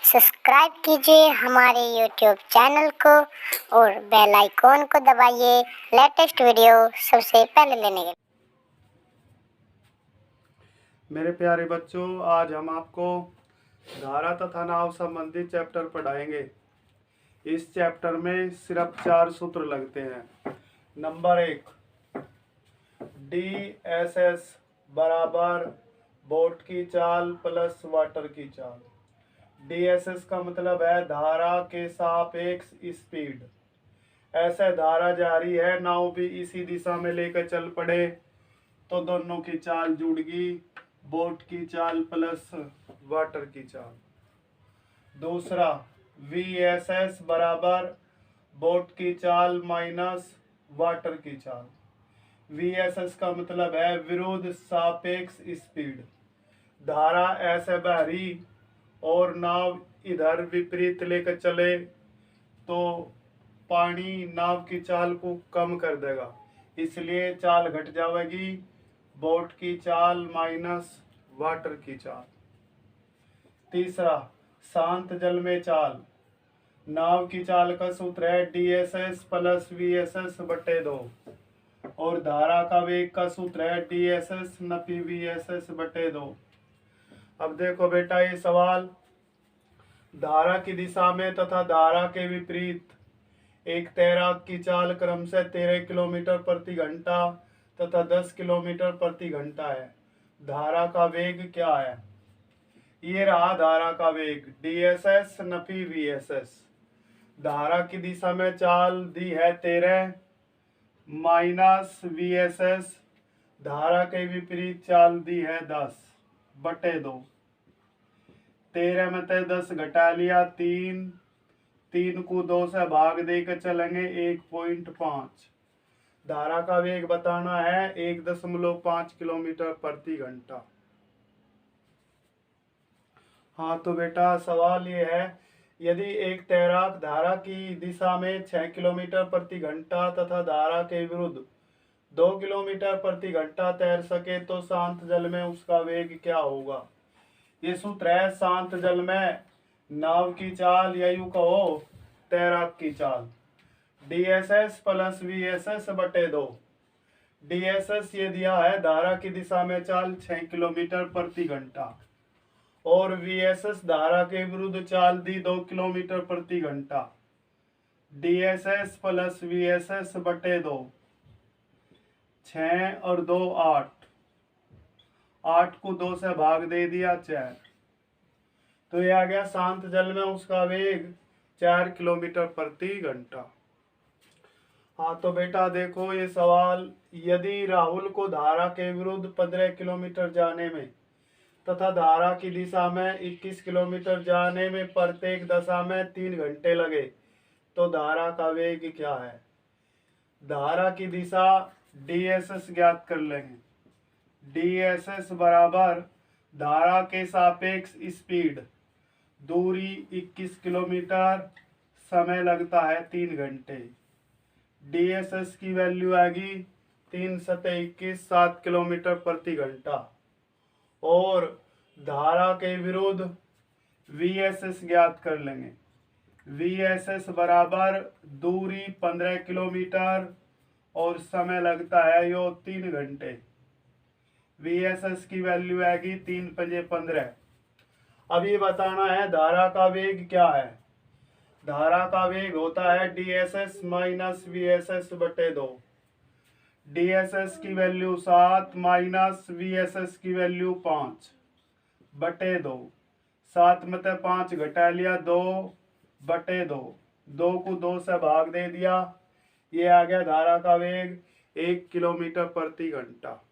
Subscribe कीजिए हमारे YouTube channel को और बेल आइकॉन को दबाइए लेटेस्ट वीडियो सबसे पहले लेने के लिए। मेरे प्यारे बच्चों, आज हम आपको धारा तथा नाव संबंधित चैप्टर पढ़ाएंगे। इस चैप्टर में सिर्फ 4 सूत्र लगते हैं। नंबर 1, DSS बराबर बोट की चाल प्लस वाटर की चाल। DSS का मतलब है धारा के सापेक्ष स्पीड। ऐसे धारा जारी है, नाव भी इसी दिशा में लेकर चल पड़े तो दोनों की चाल जुड़गी, बोट की चाल प्लस वाटर की चाल। दूसरा, VSS बराबर बोट की चाल माइनस वाटर की चाल। VSS का मतलब है विरुद्ध सापेक्ष स्पीड। धारा ऐसे बह रही और नाव इधर विपरीत लेकर चले तो पानी नाव की चाल को कम कर देगा, इसलिए चाल घट जाएगी, बोट की चाल माइनस वाटर की चाल। तीसरा, शांत जल में चाल। नाव की चाल का सूत्र है DSS प्लस VSS बटे 2 और धारा का वेग का सूत्र है DSS नपी VSS बटे 2। अब देखो बेटा, ये सवाल धारा की दिशा में तथा धारा के विपरीत एक तैराक की चाल क्रमशः 13 किलोमीटर प्रति घंटा तथा 10 किलोमीटर प्रति घंटा है। धारा का वेग क्या है? ये रहा धारा का वेग DSS नपी VSS। धारा की दिशा में चाल दी है 13 माइनस VSS, धारा के विपरीत चाल दी है 10 बटे 2। 13 में से 10 घटा लिया 3 को 2 से भाग देकर चलेंगे 1.5। धारा का वेग बताना है 1.5 किलोमीटर प्रति घंटा। हाँ तो बेटा, सवाल ये है, यदि एक तैराक धारा की दिशा में 6 किलोमीटर प्रति घंटा तथा धारा के विरुद्ध 2 किलोमीटर प्रति घंटा तैर सके तो शांत जल में उसका वेग क्या होगा? ये सूत्र है शांत जल में नाव की चाल या यूं कहो तैराक की चाल, DSS प्लस VSS बटे 2। DSS ये दिया है धारा की दिशा में चाल 6 किलोमीटर प्रति घंटा और VSS धारा के विरुद्ध चाल दी 2 किलोमीटर प्रति घंटा। DSS प्लस VSS बटे 2, 6 और 2 8 को 2 से भाग दे दिया 4, तो ये आ गया शांत जल में उसका वेग 4 किलोमीटर प्रति घंटा। हाँ तो बेटा देखो ये सवाल, यदि राहुल को धारा के विरुद्ध 15 किलोमीटर जाने में तथा धारा की दिशा में 21 किलोमीटर जाने में प्रत्येक दशा में 3 घंटे लगे तो धारा का वेग क्या है? धारा की दिशा DSS ज्ञात कर लेंगे। DSS बराबर धारा के सापेक्ष स्पीड, दूरी 21 किलोमीटर, समय लगता है 3 घंटे। DSS की वैल्यू आएगी 3 सतह 21 7 किलोमीटर प्रति घंटा और धारा के विरुद्ध VSS ज्ञात कर लेंगे। VSS बराबर दूरी 15 किलोमीटर और समय लगता है यो 3 घंटे। VSS की वैल्यू आएगी 3 पंजे 15। अब ये बताना है धारा का वेग क्या है। धारा का वेग होता है DSS माइनस VSS बटे 2। DSS की वैल्यू 7 माइनस VSS की वैल्यू 5 बटे 2। 7 में से 5 घटा लिया 2 बटे 2, 2 को 2 से भाग दे दिया, ये आ गया धारा का वेग 1 किलोमीटर प्रति घंटा।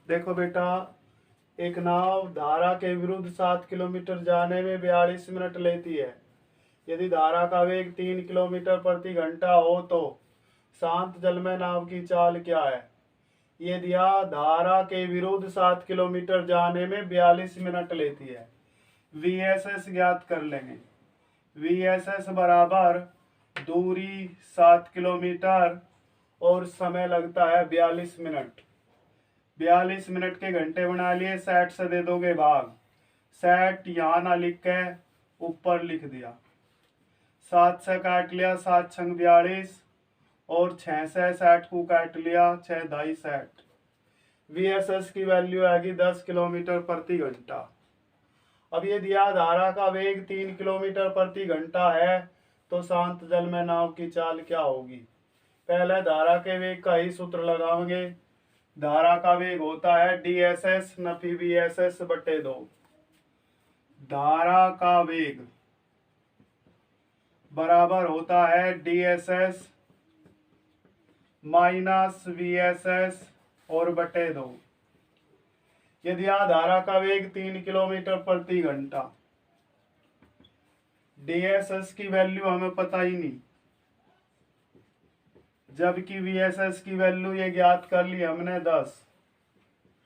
देखो बेटा, एक नाव धारा के विरुद्ध 7 किलोमीटर जाने में 42 मिनट लेती है। यदि धारा का वेग 3 किलोमीटर प्रति घंटा हो तो शांत जल में नाव की चाल क्या है? ये दिया धारा के विरुद्ध 7 किलोमीटर जाने में 42 मिनट लेती है। VSS ज्ञात कर लेंगे। VSS बराबर दूरी 7 किलोमीटर और समय लगता है 42 मिनट। 42 मिनट के घंटे बना लिए, 60 से दे दोगे भाग। 60 यहाँ ना लिख के ऊपर लिख दिया। 7 से काट लिया, 7 छंग 42 और 6 से 60 को काट लिया, 6 दाई 60। VSS की वैल्यू आएगी 10 किलोमीटर प्रति घंटा। अब ये दिया धारा का वेग 3 किलोमीटर प्रति घंटा है, तो शांत जल में नाव की चाल क्या होगी। पहले धारा के वेग का ही सूत्र लगाएंगे। धारा का वेग होता है DSS नफी VSS बटे 2। धारा का वेग बराबर होता है DSS माइनस VSS और बटे 2। यदि धारा का वेग 3 किलोमीटर प्रति घंटा, DSS की वैल्यू हमें पता ही नहीं, जबकि VSS की वैल्यू ये ज्ञात कर ली हमने 10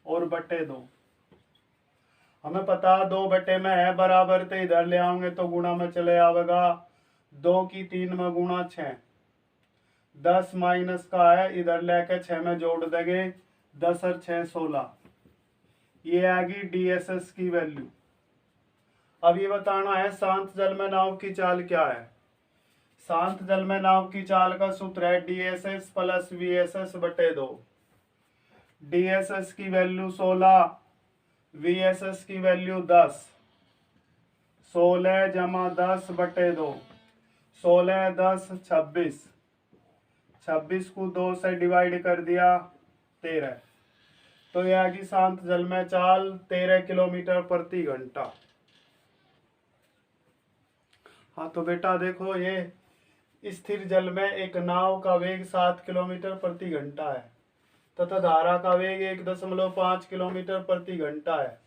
और बटे 2। हमें पता 2 बटे में है बराबर, तो इधर ले आओगे तो गुणा में चले आवेगा। 2 की 3 में गुणा 6, 10 माइनस का है, इधर लेके 6 में जोड़ देंगे, 10 और 6 16। ये आएगी DSS की वैल्यू। अब ये बताना है शांत जल में नाव की चाल क्या है। शांत जल में नाव की चाल का सूत्र है DSS प्लस VSS बटे 2। DSS की वैल्यू 16, VSS की वैल्यू 10। 16 जमा 10 बटे 2, 16 10 26। 26 को 2 से डिवाइड कर दिया, 13। तो यह आगे शांत जल में चाल 13 किलोमीटर प्रति घंटा। हाँ तो बेटा देखो, ये स्थिर जल में एक नाव का वेग 7 किलोमीटर प्रति घंटा है तथा धारा का वेग 1.5 किलोमीटर प्रति घंटा है।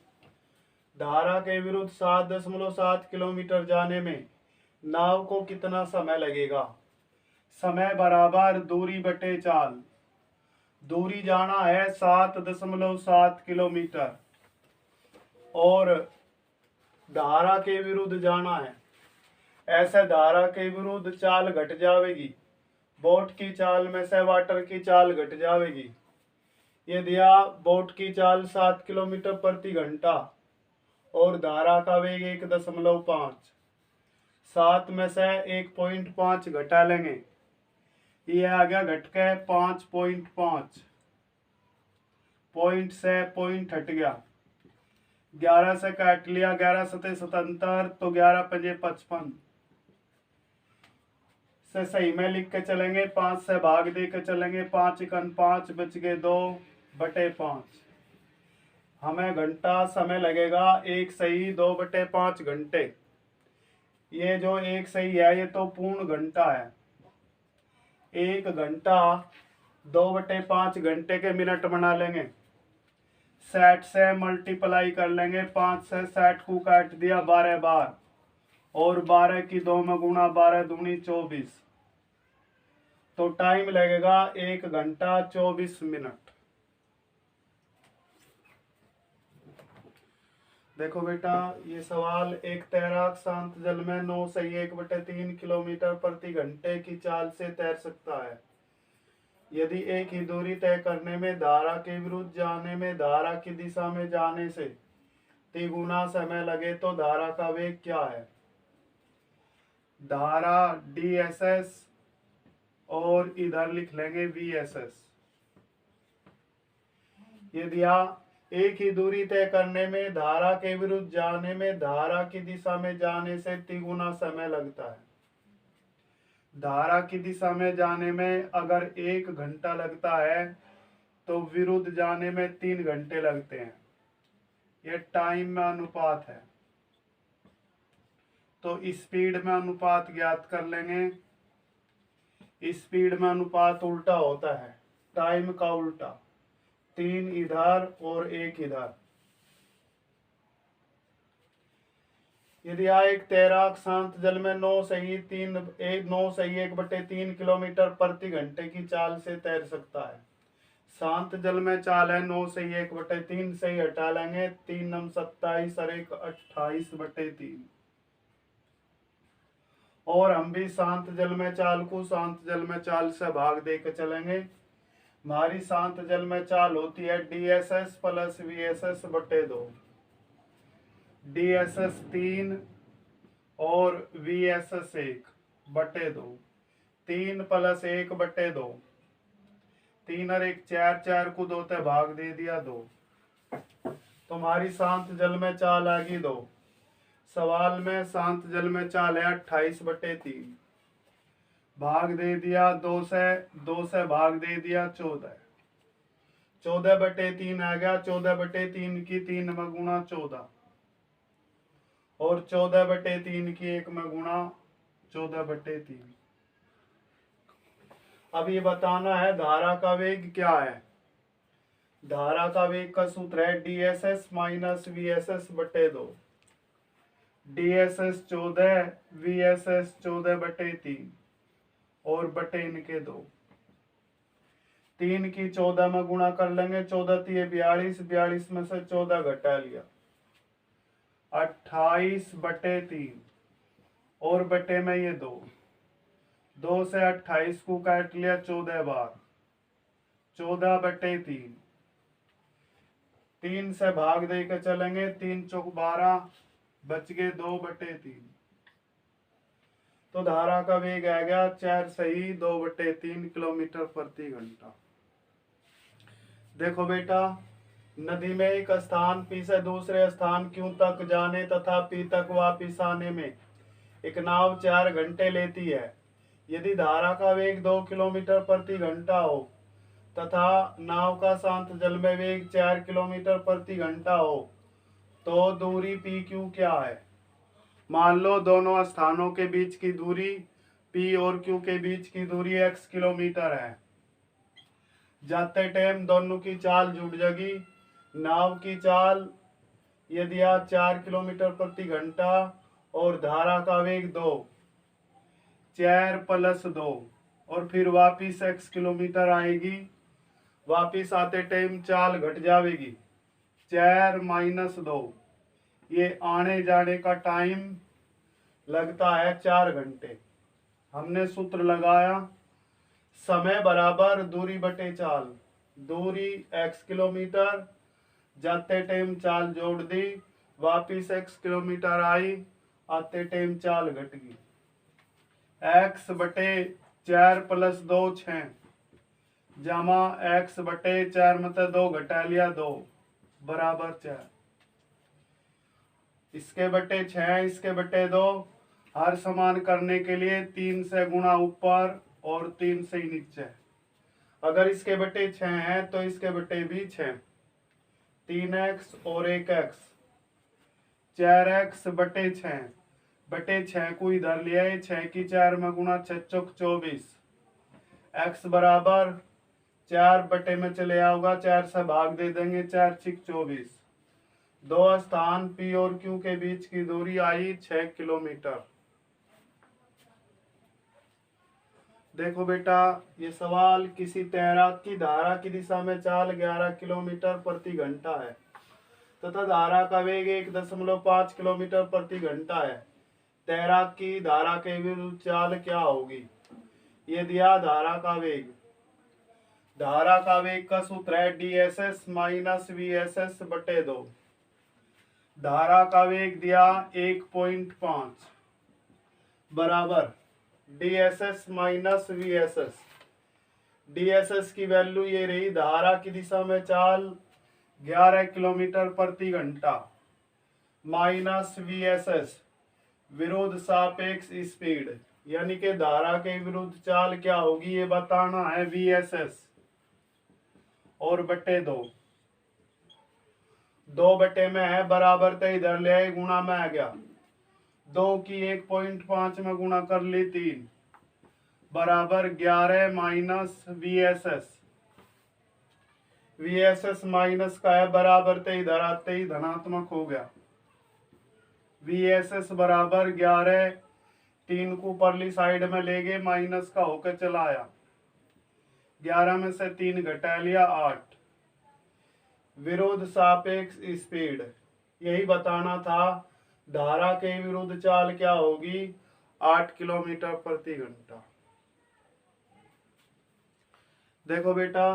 धारा के विरुद्ध 7.7 किलोमीटर जाने में नाव को कितना समय लगेगा। समय बराबर दूरी बटे चाल। दूरी जाना है 7.7 किलोमीटर और धारा के विरुद्ध जाना है। ऐसे धारा के विरुद्ध चाल घट जाएगी, बोट की चाल में से वाटर की चाल घट जाएगी। ये दिया बोट की चाल 7 किलोमीटर प्रति घंटा और धारा का वेग 1.5। 7 में से 1.5 घटा लेंगे, ये आ गया घट के 5.5। पॉइंट से पॉइंट हट गया, 11 से काट लिया, 11 सते 77, तो 11 पंजे 55 से सही में लिख के चलेंगे। 5 से भाग दे के चलेंगे, 5 एकन 5 बच गए 2 बटे 5। हमें घंटा समय लगेगा 1 सही 2 बटे 5 घंटे। ये जो 1 सही है ये तो पूर्ण घंटा है। 1 घंटा 2 बटे 5 घंटे के मिनट बना लेंगे। 60 से मल्टीप्लाई कर लेंगे, 5 से 60 को काट दिया 12 बार और 12 की 2 में गुणा, 12 दूनी 24। तो टाइम लगेगा 1 घंटा 24 मिनट। देखो बेटा, ये सवाल एक तैराक शांत जल में 9 से 1/3 किलोमीटर प्रति घंटे की चाल से तैर सकता है। यदि एक ही दूरी तय करने में धारा के विरुद्ध जाने में धारा की दिशा में जाने से तिगुना समय लगे तो धारा का वेग क्या है। धारा DSS और इधर लिख लेंगे VSS। यदि एक ही दूरी तय करने में धारा के विरुद्ध जाने में धारा की दिशा में जाने से तिगुना समय लगता है। धारा की दिशा में जाने में अगर 1 घंटा लगता है तो विरुद्ध जाने में 3 घंटे लगते हैं। यह टाइम में अनुपात है, तो स्पीड में अनुपात ज्ञात कर लेंगे। स्पीड में अनुपात उल्टा होता है, टाइम का उल्टा। 3 इधर और 1 इधर। यदि एक तैराक शांत जल में 9 से 1/3 किलोमीटर प्रति घंटे की चाल से तैर सकता है। शांत जल में चाल है 9 से 1/3 से ही हटा लेंगे, 3 9 27 और 1 28/3। और हम भी शांत जल में चाल को शांत जल में चाल से भाग दे के चलेंगे। हमारी शांत जल में चाल होती है DSS प्लस VSS बटे 2। DSS 3 और VSS 1 बटे 2। 3 प्लस 1 बटे 2। 3 और 1 4, 4 को 2 से भाग दे दिया 2। तुम्हारी शांत जल में चाल आ गई 2। सवाल में शांत जल में चाल है 28 बटे 3। भाग दे दिया 2 से भाग दे दिया 14। 14 बटे 3 आ गया। 14 बटे 3 की 3 में गुणा 14 और 14 बटे 3 की 1 में गुणा 14 बटे 3। अब ये बताना है धारा का वेग क्या है। धारा का वेग का सूत्र है DSS माइनस VSS बटे 2। DSS 14, VSS 14 बटे 3 और बटे इनके 2। 3 की 14 में गुणा कर लेंगे। 14 थी 42, 42 में से 14 घटा लिया 28 बटे 3 और बटे में ये 2। 2 से 28 को काट लिया 14 बार। 14 बटे 3। 3 से भाग दे के चलेंगे। 3 चौक 12 बच गए 2 बटे 3। तो धारा का वेग आ गया 4 सही 2 बटे 3 किलोमीटर प्रति घंटा। देखो बेटा, नदी में एक स्थान P से दूसरे स्थान Q तक जाने तथा P तक वापिस आने में एक नाव 4 घंटे लेती है। यदि धारा का वेग 2 किलोमीटर प्रति घंटा हो तथा नाव का शांत जल में वेग 4 किलोमीटर प्रति घंटा हो तो दूरी PQ क्या है। मान लो दोनों स्थानों के बीच की दूरी P और Q के बीच की दूरी x किलोमीटर है। जाते टाइम दोनों की चाल जुड़ जाएगी। नाव की चाल यदि 4 किलोमीटर प्रति घंटा और धारा का वेग 2, 4 प्लस 2 और फिर वापिस x किलोमीटर आएगी। वापिस आते टाइम चाल घट जाएगी 4 माइनस 2। ये आने जाने का टाइम लगता है 4 घंटे। हमने सूत्र लगाया समय बराबर दूरी बटे चाल। दूरी x किलोमीटर, जाते टाइम चाल जोड़ दी, वापिस x किलोमीटर आई, आते टाइम चाल घट गई। x बटे 4 प्लस 2 6 जमा x बटे 4 में 2 घटा लिया 2 बराबर 4। इसके बटे 6 इसके बटे 2। हर समान करने के लिए 3 से गुणा ऊपर और 3 से नीचे। अगर इसके बटे 6 है तो इसके बटे भी 6। 3x और 1x 4x बटे 6 बटे 6 को इधर लिया है। 6 की 4 में गुणा 6 चौक 24। x बराबर 4 बटे में चले आओगा 4 से भाग दे देंगे 4 6 24। दो स्थान P और Q के बीच की दूरी आई 6 किलोमीटर। देखो बेटा, ये सवाल किसी तैराक की धारा की दिशा में चाल 11 किलोमीटर प्रति घंटा है तथा धारा का वेग 1.5 किलोमीटर प्रति घंटा है। तैराक की धारा के विरुद्ध चाल क्या होगी। ये दिया धारा का वेग। धारा का वेग का सूत्र है DSS माइनस VSS बटे 2। धारा का वेग दिया 1.5 बराबर DSS माइनस VSS। DSS की वैल्यू ये रही। धारा की दिशा में चाल 11 किलोमीटर प्रति घंटा माइनस VSS विरुद्ध सापेक्ष स्पीड, यानी कि धारा के विरुद्ध चाल क्या होगी ये बताना है। VSS और बटे 2। 2 बटे में है बराबर तो इधर ले आए गुणा में आ गया। 2 की 1.5 में गुणा कर ली 3 बराबर 11 माइनस VSS। VSS माइनस का है बराबर तो इधर आते ही धनात्मक हो गया। VSS बराबर 11। 3 को परली साइड में ले गए माइनस का होकर चला आया। 11 में से 3 घटा लिया 8। विरुद्ध सापेक्ष स्पीड यही बताना था। धारा के विरुद्ध चाल क्या होगी 8 किलोमीटर प्रति घंटा। देखो बेटा,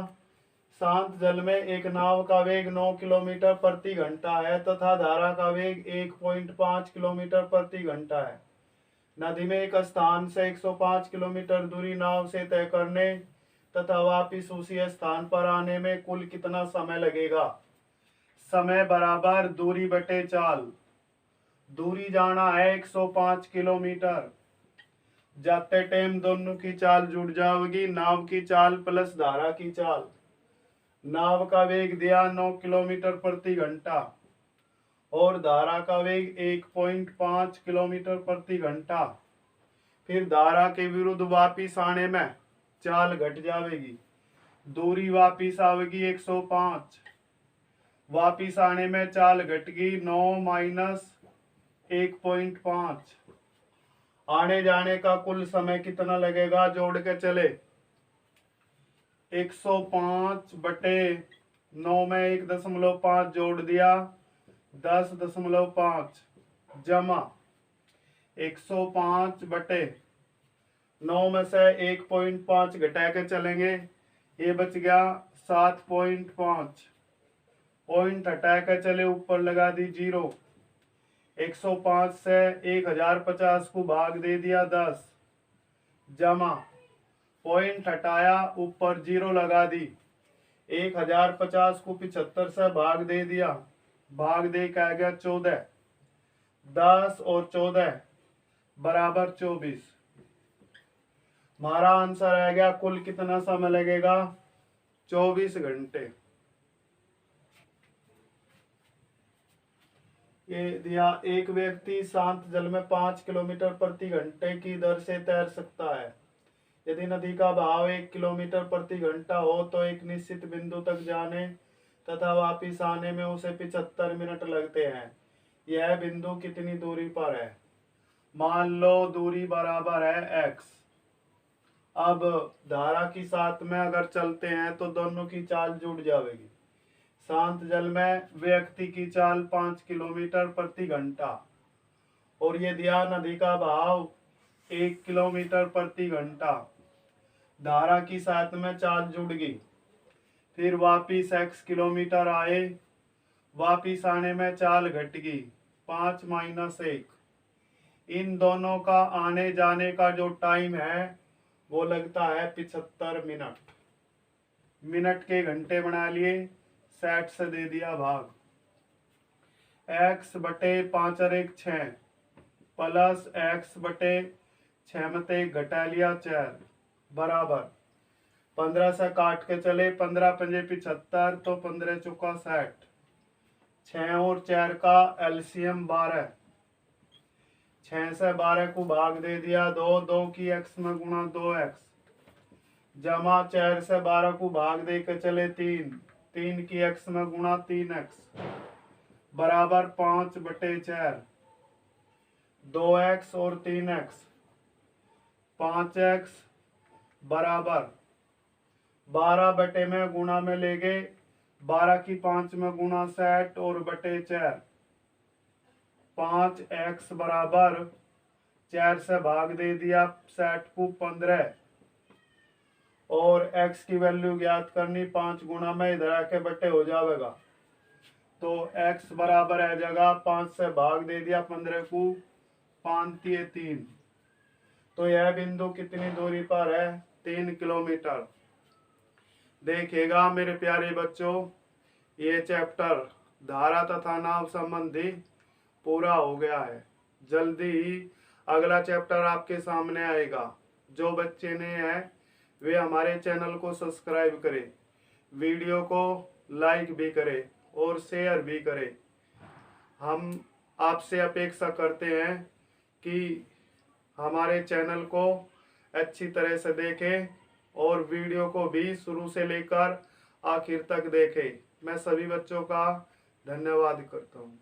शांत जल में एक नाव का वेग 9 किलोमीटर प्रति घंटा है तथा धारा का वेग 1.5 किलोमीटर प्रति घंटा है। नदी में एक स्थान से 105 किलोमीटर दूरी नाव से तय करने तथा वापिस उसी स्थान पर आने में कुल कितना समय लगेगा? समय बराबर दूरी बटे चाल। दूरी जाना है 105 किलोमीटर। जाते टाइम दोनों की चाल जुड़ जाएगी, नाव की चाल प्लस धारा की चाल। नाव का वेग दिया 9 किलोमीटर प्रति घंटा और धारा का वेग 1.5 किलोमीटर प्रति घंटा। फिर धारा के विरुद्ध वापिस आने में चाल घट जाएगी। दूरी वापिस आवेगी 105, वापिस आने में चाल घट गई 9 माइनस 1.5। आने जाने का कुल समय कितना लगेगा? जोड़ के चले, 105 बटे 9 में 1.5 जोड़ दिया 10.5 जमा 105 बटे 9 में से 1.5 घटा के चलेंगे, ये बच गया 7.5। पॉइंट हटा के चले, ऊपर लगा दी 0। 105 से 1050 को भाग दे दिया 10 जमा पॉइंट हटाया, ऊपर 0 लगा दी। 1050 को 75 से भाग दे दिया, भाग दे के आ गया 14। 10 और 14 बराबर 24। हमारा आंसर आ गया कुल कितना समय लगेगा? 24 घंटे। ये दिया, एक व्यक्ति शांत जल में 5 किलोमीटर प्रति घंटे की दर से तैर सकता है। यदि नदी का बहाव 1 किलोमीटर प्रति घंटा हो तो एक निश्चित बिंदु तक जाने तथा वापिस आने में उसे 75 मिनट लगते हैं। यह बिंदु कितनी दूरी पर है? मान लो दूरी बराबर है x। अब धारा की साथ में अगर चलते हैं तो दोनों की चाल जुड़ जाएगी। शांत जल में व्यक्ति की चाल 5 किलोमीटर प्रति घंटा और ये दिया नदी का बहाव 1 किलोमीटर प्रति घंटा। धारा की साथ में चाल जुड़ गई, फिर वापिस x किलोमीटर आए, वापिस आने में चाल घट गई 5 माइनस 1। इन दोनों का आने जाने का जो टाइम है वो लगता है 75 मिनट। मिनट के घंटे बना लिए, 60 से दे दिया भाग। x बटे 5 और 1 6 प्लस x बटे 6 में से 1 घटा लिया 4 बराबर 15 से काट के चले, 15 पंजे 75 तो 15 चौका 60। 6 और 4 का एलसीएम 12। 6 से 12 को भाग दे दिया 2, 2 की x में गुणा 2x जमा 4 से 12 को भाग दे के चले 3, 3 की x में गुणा 3x बराबर 5 बटे 4। 2x और 3x 5x बराबर 12 बटे में गुणा में ले गए, 12 की 5 में गुणा 60 और बटे 4। 5x बराबर 4 से भाग दे दिया 60 को 15 और x की वैल्यू ज्ञात करनी 5 गुणा में इधर आके बटे हो जाएगा तो x बराबर है जगह 5 से भाग दे दिया 15 को 5 3। तो यह बिंदु कितनी दूरी पर है? 3 किलोमीटर। देखिएगा मेरे प्यारे बच्चों, ये चैप्टर धारा तथा नाव संबंधी पूरा हो गया है। जल्दी ही अगला चैप्टर आपके सामने आएगा। जो बच्चे नए हैं वे हमारे चैनल को सब्सक्राइब करें, वीडियो को लाइक भी करें और शेयर भी करें। हम आपसे अपेक्षा करते हैं कि हमारे चैनल को अच्छी तरह से देखें और वीडियो को भी शुरू से लेकर आखिर तक देखें। मैं सभी बच्चों का धन्यवाद करता हूँ।